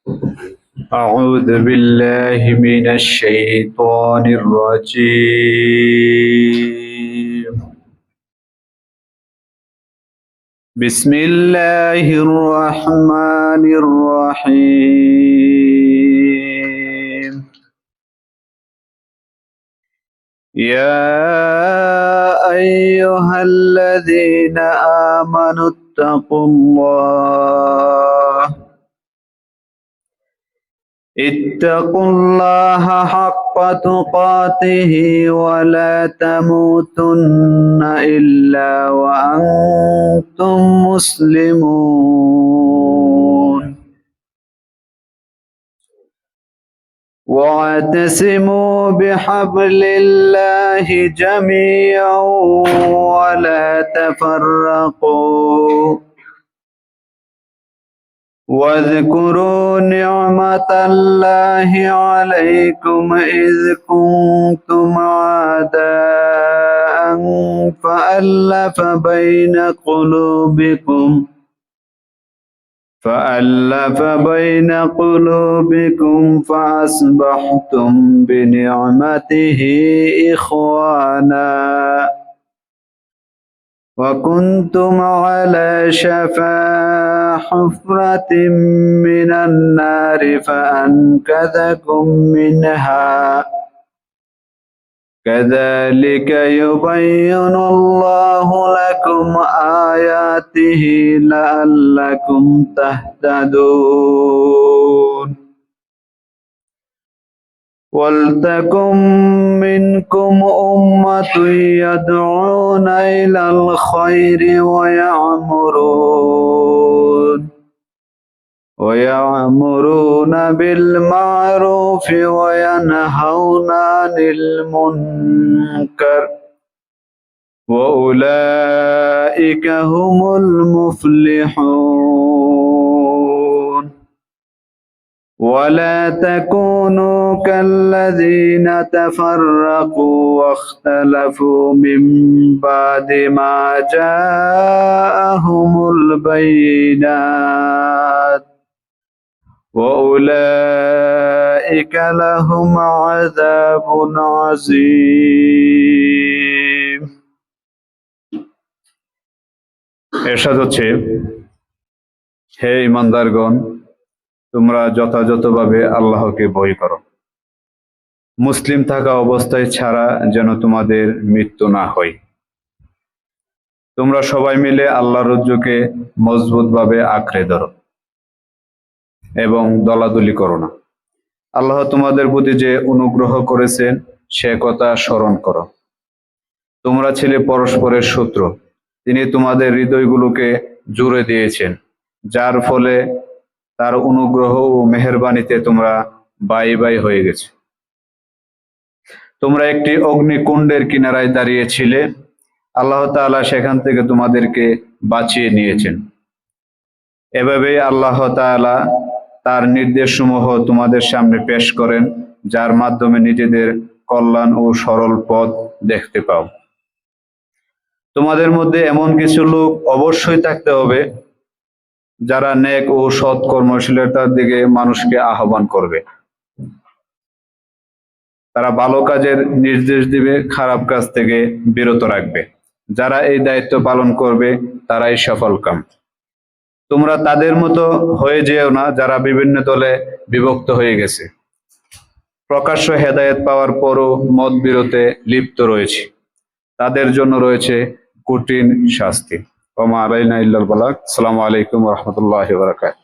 أعوذ بالله من الشيطان الرجيم. بسم الله الرحمن الرحيم. يا أيها الذين آمنوا اتقوا الله حق تقاته ولا تموتن إلا وأنتم مسلمون واعتصموا بحبل الله جميعا ولا تفرقوا واذكروا نعمة الله عليكم إذ كنتم أعداء فألف بين قلوبكم فأصبحتم بنعمته إخوانا وكنتم على شفا حفرة من النار فأنقذكم منها كذلك يبين الله لكم آياته لعلكم تهتدون ولتكن منكم أمة يدعون إلى الخير ويأمرون بالمعروف وينهون عن المنكر وأولئك هم المفلحون ولا تكونوا كالذين تفرقوا واختلفوا من بعد ما جاءهم البينات وأولئك لهم عذاب عظيم। এরশাদ হচ্ছে, হে ঈমানদারগণ, তোমরা যথাযথভাবে আল্লাহকে ভয় করো, মুসলিম থাকা অবস্থায় ছাড়া যেন তোমাদের মৃত্যু না হয়। তোমরা সবাই মিলে আল্লাহর রজ্জুকে মজবুতভাবে আঁকড়ে ধরো এবং দলাদলি করো না। আল্লাহ তোমাদের প্রতি যে অনুগ্রহ করেছেন সে কথা স্মরণ করো। তোমরা ছিলে পরস্পরের শত্রু, তিনি তোমাদের হৃদয়গুলোকে জুড়ে দিয়েছেন, যার ফলে তার অনুগ্রহ ও মেহেরবানিতে তোমরা ভাই ভাই হয়ে গেছে। তোমরা একটি অগ্নিকুণ্ডের কিনারায় দাঁড়িয়েছিলে, আল্লাহ তাআলা সেখান থেকে তোমাদেরকে বাঁচিয়ে নিয়েছেন। এভাবেই আল্লাহ তাআলা তার নির্দেশসমূহ তোমাদের সামনে পেশ করেন, যার মাধ্যমে নিজেদের কল্যাণ ও সরল পথ দেখতে পাও। তোমাদের মধ্যে এমন কিছু লোক অবশ্যই থাকতে হবে যারা নেক ও সৎ কর্মশীলতার দিকে মানুষকে আহ্বান করবে। তারা ভালো কাজের নির্দেশ দিবে, খারাপ কাজ থেকে বিরত রাখবে। যারা এই দায়িত্ব পালন করবে তারাই সফলকাম। তোমরা তাদের মতো হয়ে যেও না যারা বিভিন্ন দলে বিভক্ত হয়ে গেছে, প্রকাশ্য হেদায়েত পাওয়ার পরও মতবিরোধে লিপ্ত রয়েছে। তাদের জন্য রয়েছে কঠিন শাস্তি। ওয়া মা আলাইনা ইল্লাল বালাগ। আসসালামু আলাইকুম ওয়া রাহমাতুল্লাহি ওয়া বারাকাতুহু।